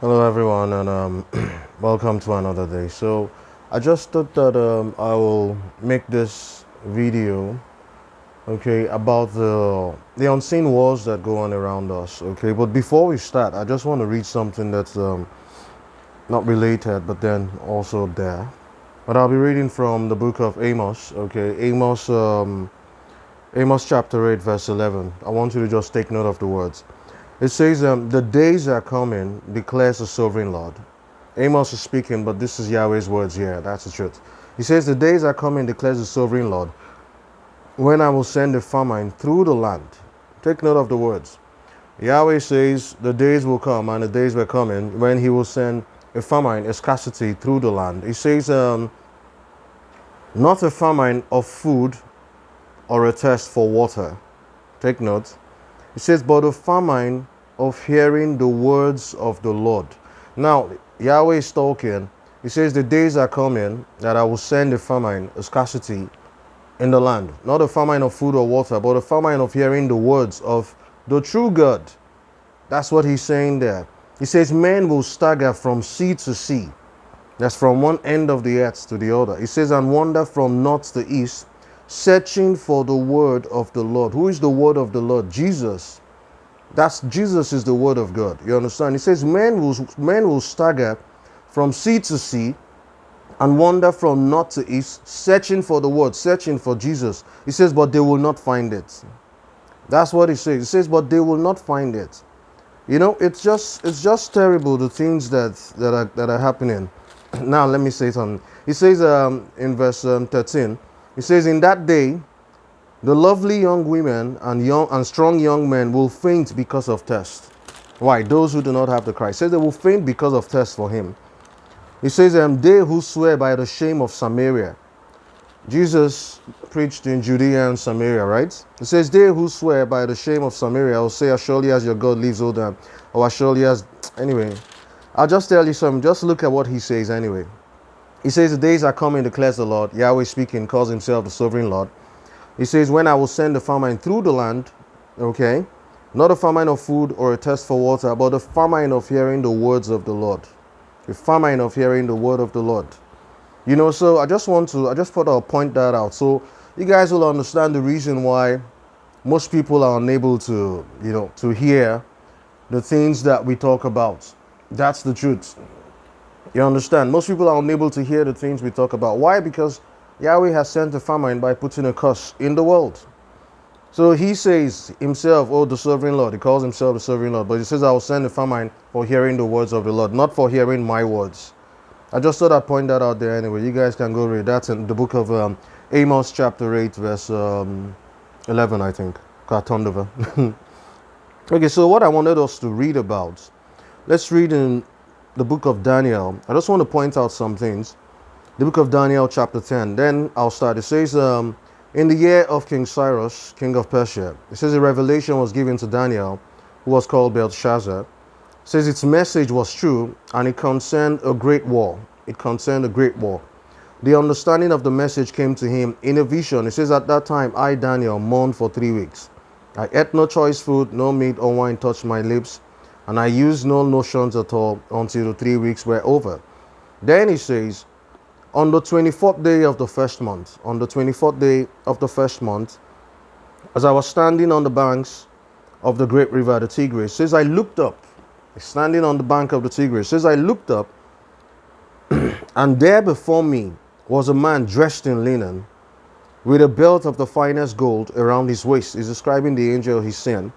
Hello, everyone, and welcome to another day. So, I just thought that I will make this video, okay, about the unseen wars that go on around us, okay. But before we start, I just want to read something that's not related, but then also there. But I'll be reading from the book of Amos, okay, Amos chapter 8, verse 11. I want you to just take note of the words. It says, "The days are coming," declares the sovereign Lord. Amos is speaking, but this is Yahweh's words here. That's the truth. He says, "The days are coming," declares the sovereign Lord, "when I will send a famine through the land." Take note of the words. Yahweh says the days will come, and the days were coming, when he will send a famine, a scarcity through the land. He says, not a famine of food or a thirst for water. Take note. He says, but a famine of hearing the words of the Lord. Now, Yahweh is talking. He says, the days are coming that I will send a famine, a scarcity in the land. Not a famine of food or water, but a famine of hearing the words of the true God. That's what he's saying there. He says, men will stagger from sea to sea. That's from one end of the earth to the other. He says, and wander from north to east, searching for the word of the Lord. Who is the word of the Lord? Jesus. That's Jesus is the word of God. You understand? He says men will stagger from sea to sea and wander from north to east, searching for the word, searching for Jesus. He says, but they will not find it. That's what he says. He says, but they will not find it. You know, it's just terrible, the things that are happening. Now let me say something. He says in verse 13, he says, in that day the lovely young women and strong young men will faint because of thirst. Why? Those who do not have the Christ. He says they will faint because of thirst for him. He says, they who swear by the shame of Samaria. Jesus preached in Judea and Samaria, right? He says, they who swear by the shame of Samaria will say, as surely as your God lives, O damn. Or as surely as... Anyway, I'll just tell you something. Just look at what he says anyway. He says, the days are coming, declares the Lord. Yahweh speaking, calls himself the sovereign Lord. He says, when I will send a famine through the land, okay, not a famine of food or a thirst for water, but a famine of hearing the words of the Lord. A famine of hearing the word of the Lord. You know, so I just thought I'll point that out. So you guys will understand the reason why most people are unable to, to hear the things that we talk about. That's the truth. You understand? Most people are unable to hear the things we talk about. Why? Because Yahweh has sent a famine by putting a curse in the world. So he says himself, oh, the sovereign Lord. He calls himself the sovereign Lord. But he says, I will send a famine for hearing the words of the Lord, not for hearing my words. I just thought I'd point that out there anyway. You guys can go read. That's in the book of Amos chapter 8, verse 11, I think. Got turned over. Okay, so what I wanted us to read about, let's read in the book of Daniel. I just want to point out some things. The book of Daniel chapter 10. Then I'll start. It says, in the year of King Cyrus, king of Persia, it says a revelation was given to Daniel, who was called Belshazzar. It says its message was true, and it concerned a great war. It concerned a great war. The understanding of the message came to him in a vision. It says, at that time, I, Daniel, mourned for 3 weeks. I ate no choice food, no meat or wine touched my lips, and I used no notions at all until the 3 weeks were over. Then he says, on the 24th day of the first month, as I was standing on the banks of the great river, the Tigris, says I looked up, standing on the bank of the Tigris, says I looked up, and there before me was a man dressed in linen, with a belt of the finest gold around his waist. He's describing the angel he's seen.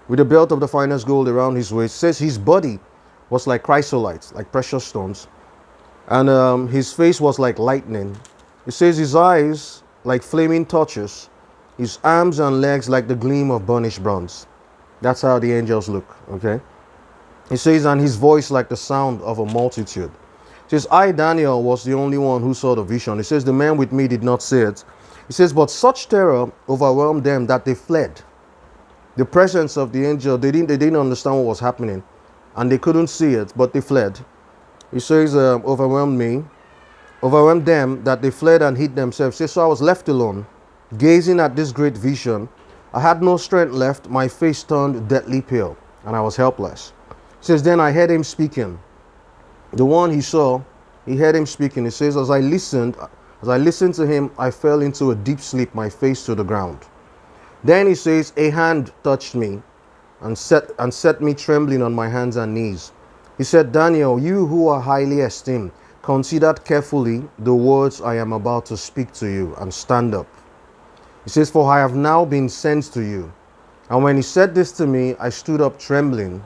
With a belt of the finest gold around his waist. Says his body was like chrysolites, like precious stones. And his face was like lightning. It says his eyes like flaming torches, his arms and legs like the gleam of burnished bronze. That's how the angels look, okay? It says, and his voice like the sound of a multitude. It says, I, Daniel, was the only one who saw the vision. It says, the man with me did not see it. It says, but such terror overwhelmed them that they fled. The presence of the angel, they didn't understand what was happening, and they couldn't see it, but they fled. He says, overwhelmed them that they fled and hid themselves. He says, so I was left alone, gazing at this great vision. I had no strength left. My face turned deadly pale, and I was helpless. He says, then I heard him speaking. The one he saw, he heard him speaking. He says, as I listened to him, I fell into a deep sleep, my face to the ground. Then he says, a hand touched me and set me trembling on my hands and knees. He said, Daniel, you who are highly esteemed, consider carefully the words I am about to speak to you, and stand up. He says, for I have now been sent to you. And when he said this to me, I stood up trembling.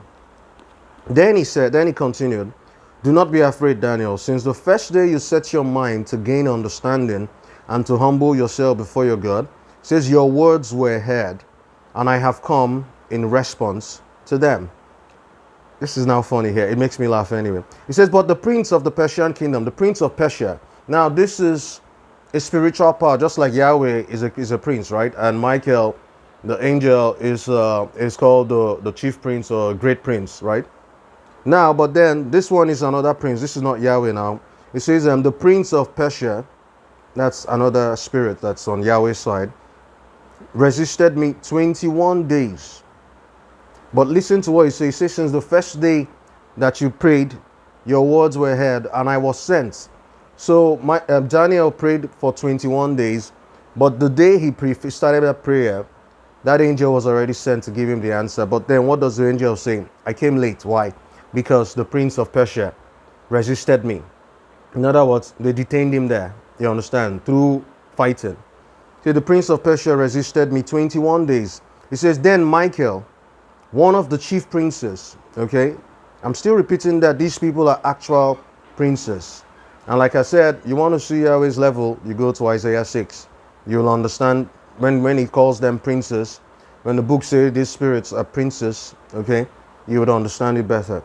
Then he continued, do not be afraid, Daniel. Since the first day you set your mind to gain understanding and to humble yourself before your God, he says, your words were heard, and I have come in response to them. This is now funny here. It makes me laugh anyway. He says, but the prince of the Persian kingdom, the prince of Persia. Now, this is a spiritual power, just like Yahweh is a prince, right? And Michael, the angel, is called the chief prince or great prince, right? Now, but then this one is another prince. This is not Yahweh now. It says, the prince of Persia, that's another spirit that's on Yahweh's side, resisted me 21 days. But listen to what he says. He says, since the first day that you prayed, your words were heard, and I was sent. So Daniel prayed for 21 days, but the day he started that prayer, that angel was already sent to give him the answer. But then what does the angel say? I came late. Why? Because the prince of Persia resisted me. In other words, they detained him there, you understand, through fighting. See, the prince of Persia resisted me 21 days. He says, then Michael, one of the chief princes, okay? I'm still repeating that these people are actual princes. And like I said, you want to see Yahweh's level, you go to Isaiah 6. You'll understand when he calls them princes, when the book says these spirits are princes, okay? You would understand it better.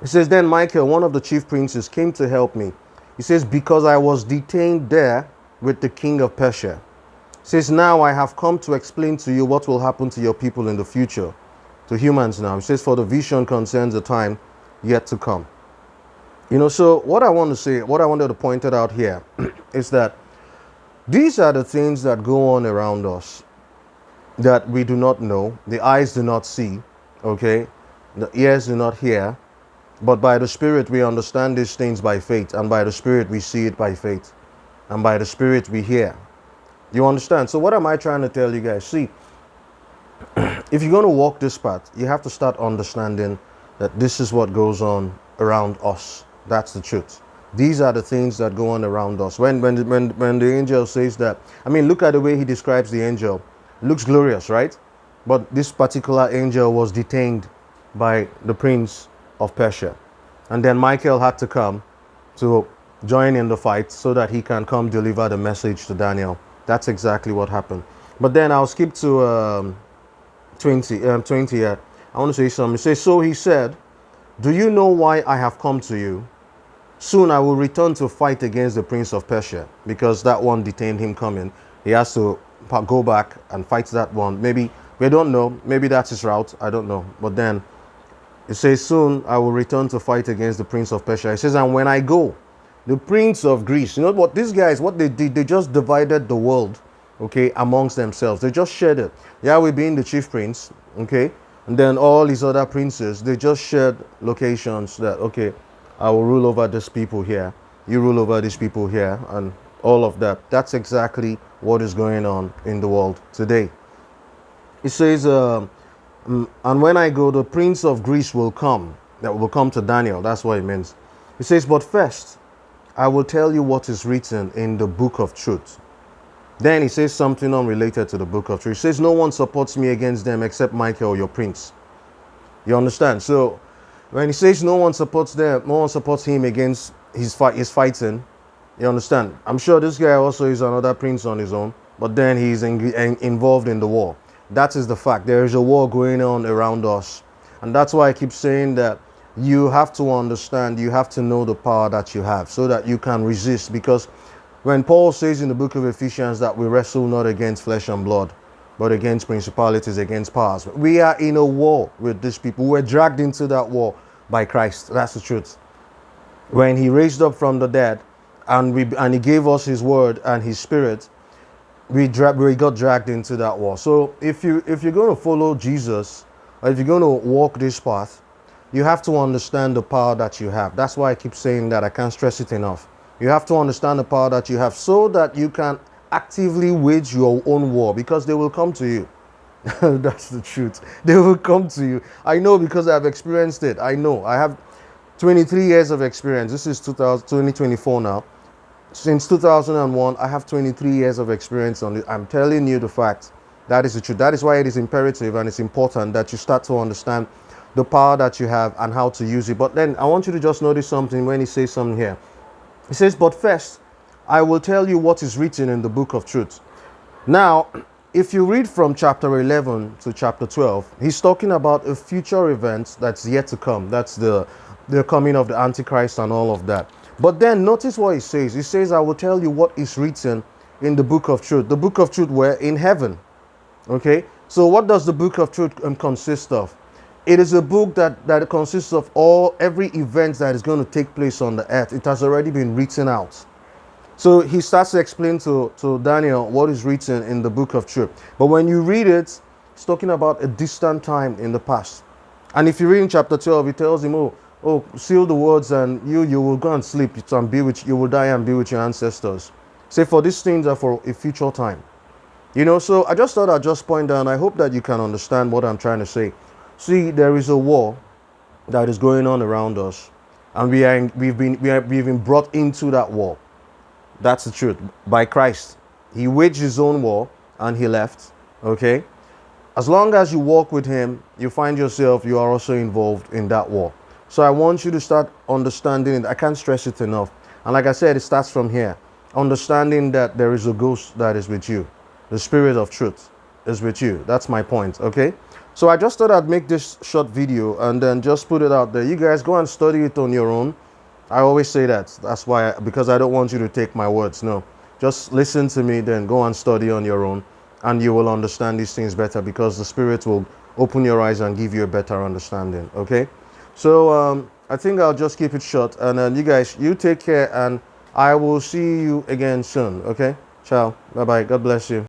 He says, then Michael, one of the chief princes, came to help me. He says, because I was detained there with the king of Persia. He says, now I have come to explain to you what will happen to your people in the future. To humans now. He says, for the vision concerns the time yet to come. So what I want to say, what I wanted to point out here is that these are the things that go on around us that we do not know. The eyes do not see, okay? The ears do not hear. But by the Spirit, we understand these things by faith. And by the Spirit, we see it by faith. And by the Spirit, we hear. You understand? So what am I trying to tell you guys? See, if you're going to walk this path, you have to start understanding that this is what goes on around us. That's the truth. These are the things that go on around us. When the angel says that, I mean, look at the way he describes the angel. It looks glorious, right? But this particular angel was detained by the prince of Persia. And then Michael had to come to join in the fight so that he can come deliver the message to Daniel. That's exactly what happened. But then I'll skip to 20. I want to say something. It says, so he said, do you know why I have come to you? Soon I will return to fight against the prince of Persia, because that one detained him coming. He has to go back and fight that one. Maybe, we don't know. Maybe that's his route. I don't know. But then it says, soon I will return to fight against the prince of Persia. It says, and when I go, the prince of Greece, you know what these guys, what they did, they just divided the world, okay, amongst themselves. They just shared it. Yahweh being the chief prince, okay, and then all these other princes, they just shared locations that, okay, I will rule over these people here, you rule over these people here, and all of that. That's exactly what is going on in the world today. It says, and when I go, the prince of Greece will come. That will come to Daniel. That's what it means. It says, but first, I will tell you what is written in the book of truth. Then he says something unrelated to the book of truth. He says, no one supports me against them except Michael, your prince. You understand? So when he says no one supports them, no one supports him against his fighting, you understand? I'm sure this guy also is another prince on his own, but then he's involved in the war. That is the fact. There is a war going on around us. And that's why I keep saying that you have to understand, you have to know the power that you have so that you can resist. Because when Paul says in the book of Ephesians that we wrestle not against flesh and blood, but against principalities, against powers, we are in a war with these people. We're dragged into that war by Christ. That's the truth. When he raised up from the dead and he gave us his word and his spirit, we got dragged into that war. So if you're going to follow Jesus, or if you're going to walk this path, you have to understand the power that you have. That's why I keep saying that. I can't stress it enough. You have to understand the power that you have so that you can actively wage your own war, because they will come to you. That's the truth. They will come to you. I know, because I've experienced it. I know. I have 23 years of experience. This is 2024 now. Since 2001, I have 23 years of experience on it. I'm telling you the fact. That is the truth. That is why it is imperative and it's important that you start to understand the power that you have and how to use it. But then I want you to just notice something when he says something here. He says, but first, I will tell you what is written in the book of truth. Now, if you read from chapter 11 to chapter 12, he's talking about a future event that's yet to come. That's the coming of the Antichrist and all of that. But then notice what he says. He says, I will tell you what is written in the book of truth. The book of truth where? In heaven. Okay, so what does the book of truth consist of? It is a book that consists of every event that is going to take place on the earth. It has already been written out. So he starts to explain to Daniel what is written in the book of truth. But when you read it, it's talking about a distant time in the past. And if you read in chapter 12, it tells him, oh, seal the words, and you will go and sleep and you will die and be with your ancestors. Say, for these things are for a future time. You know, so I just thought I'd just point out, and I hope that you can understand what I'm trying to say. See, there is a war that is going on around us, and we've been brought into that war. That's the truth. By Christ. He waged his own war and he left. Okay? As long as you walk with him, you find yourself, you are also involved in that war. So I want you to start understanding it. I can't stress it enough. And like I said, it starts from here. Understanding that there is a ghost that is with you. The spirit of truth is with you. That's my point. Okay? So I just thought I'd make this short video and then just put it out there. You guys go and study it on your own. I always say that. That's why, because I don't want you to take my words. No, just listen to me, then go and study on your own, and you will understand these things better, because the Spirit will open your eyes and give you a better understanding. Okay? So I think I'll just keep it short, and then you guys, you take care, and I will see you again soon. Okay? Ciao. Bye-bye. God bless you.